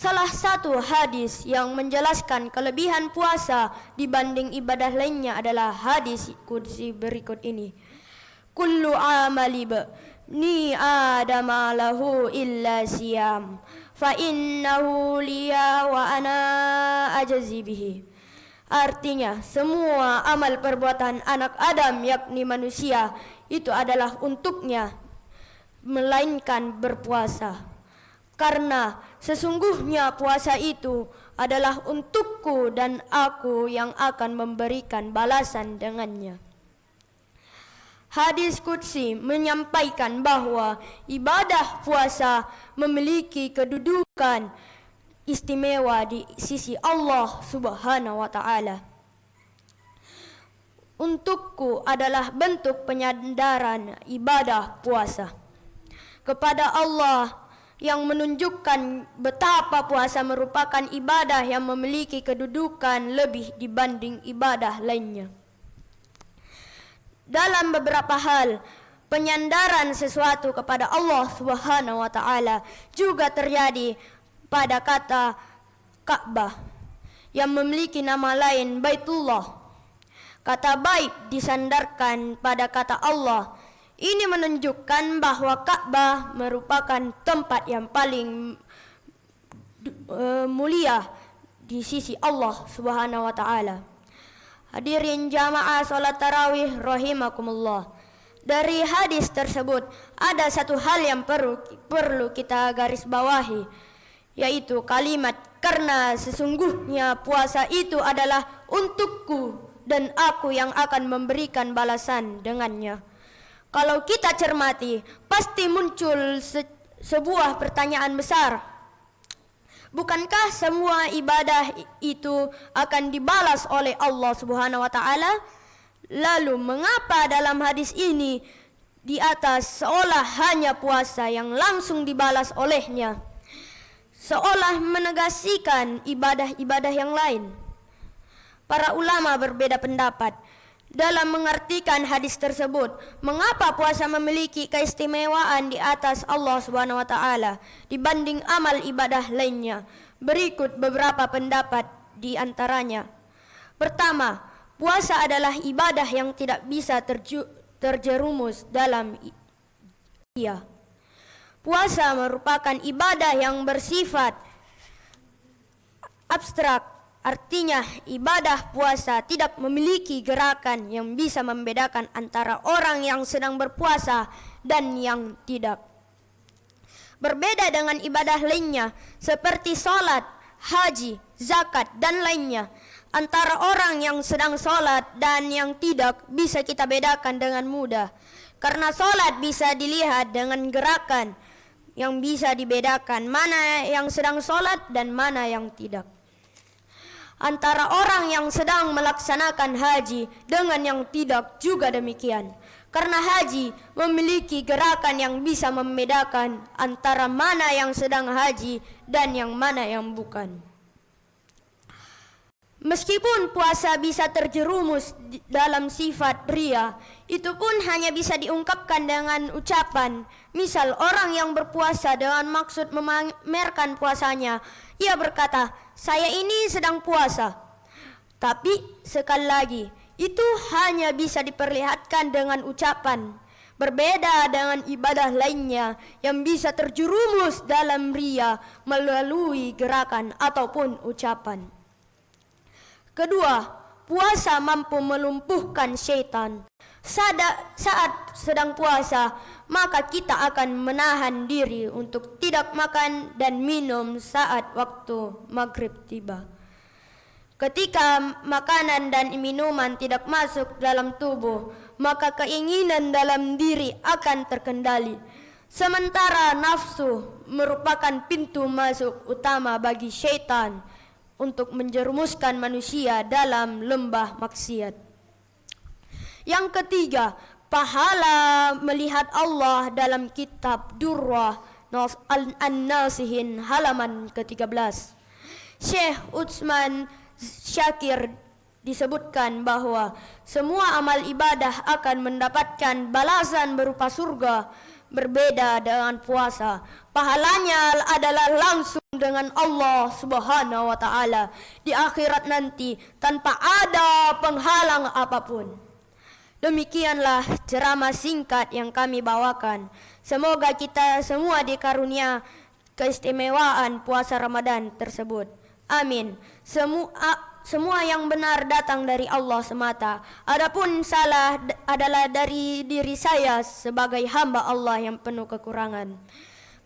Salah satu hadis yang menjelaskan kelebihan puasa dibanding ibadah lainnya adalah hadis qudsi berikut ini. Kullu amali bani Adam lahu illa siyam fa innahu liya wa ana ajzi bihi. Artinya, semua amal perbuatan anak Adam yakni manusia itu adalah untuknya, melainkan berpuasa. Karena sesungguhnya puasa itu adalah untukku dan aku yang akan memberikan balasan dengannya. Hadis qudsi menyampaikan bahwa ibadah puasa memiliki kedudukan istimewa di sisi Allah Subhanahu wa ta'ala. Untukku adalah bentuk penyandaran ibadah puasa kepada Allah yang menunjukkan betapa puasa merupakan ibadah yang memiliki kedudukan lebih dibanding ibadah lainnya. Dalam beberapa hal, penyandaran sesuatu kepada Allah Subhanahu wa ta'ala juga terjadi pada kata Ka'bah yang memiliki nama lain Baitullah. Kata bait disandarkan pada kata Allah. Ini menunjukkan bahwa Ka'bah merupakan tempat yang paling mulia di sisi Allah Subhanahu wa ta'ala. Hadirin jamaah salat tarawih rahimakumullah. Dari hadis tersebut ada satu hal yang perlu kita garis bawahi, yaitu kalimat karena sesungguhnya puasa itu adalah untukku dan aku yang akan memberikan balasan dengannya. Kalau kita cermati, pasti muncul sebuah pertanyaan besar. Bukankah semua ibadah itu akan dibalas oleh Allah Subhanahu wa ta'ala? Lalu mengapa dalam hadis ini di atas seolah hanya puasa yang langsung dibalas olehnya? Seolah menegasikan ibadah-ibadah yang lain. Para ulama berbeda pendapat dalam mengartikan hadis tersebut. Mengapa puasa memiliki keistimewaan di atas Allah Subhanahu wa ta'ala dibanding amal ibadah lainnya? Berikut beberapa pendapat di antaranya. Pertama, puasa adalah ibadah yang tidak bisa terjerumus dalam ia. Puasa merupakan ibadah yang bersifat abstrak. Artinya ibadah puasa tidak memiliki gerakan yang bisa membedakan antara orang yang sedang berpuasa dan yang tidak. Berbeda dengan ibadah lainnya seperti salat, haji, zakat dan lainnya. Antara orang yang sedang salat dan yang tidak bisa kita bedakan dengan mudah. Karena salat bisa dilihat dengan gerakan yang bisa dibedakan mana yang sedang salat dan mana yang tidak. Antara orang yang sedang melaksanakan haji dengan yang tidak juga demikian. Karena haji memiliki gerakan yang bisa membedakan antara mana yang sedang haji dan yang mana yang bukan. Meskipun puasa bisa terjerumus dalam sifat riya, itu pun hanya bisa diungkapkan dengan ucapan. Misal orang yang berpuasa dengan maksud memamerkan puasanya, ia berkata, saya ini sedang puasa. Tapi sekali lagi, itu hanya bisa diperlihatkan dengan ucapan. Berbeda dengan ibadah lainnya yang bisa terjerumus dalam riya melalui gerakan ataupun ucapan. Kedua, puasa mampu melumpuhkan syaitan. Saat sedang puasa, maka kita akan menahan diri untuk tidak makan dan minum saat waktu maghrib tiba. Ketika makanan dan minuman tidak masuk dalam tubuh, maka keinginan dalam diri akan terkendali. Sementara nafsu merupakan pintu masuk utama bagi syaitan untuk menjerumuskan manusia dalam lembah maksiat. Yang ketiga, pahala melihat Allah dalam kitab Durrah An-Nasihin halaman ke-13. Syekh Utsman Syakir disebutkan bahwa semua amal ibadah akan mendapatkan balasan berupa surga berbeda dengan puasa. Pahalanya adalah langsung dengan Allah Subhanahu wa taala di akhirat nanti tanpa ada penghalang apapun. Demikianlah ceramah singkat yang kami bawakan. Semoga kita semua dikarunia keistimewaan puasa Ramadan tersebut. Amin. Semua yang benar datang dari Allah semata. Adapun salah adalah dari diri saya sebagai hamba Allah yang penuh kekurangan.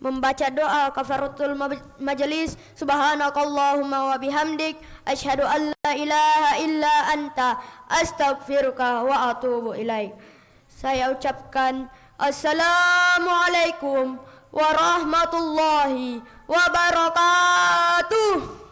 Membaca doa kafaratul majelis. Subhanakallahumma wa bihamdik asyhadu an la ilaha illa anta astaghfiruka wa atubu ilaik. Saya ucapkan assalamualaikum warahmatullahi wabarakatuh.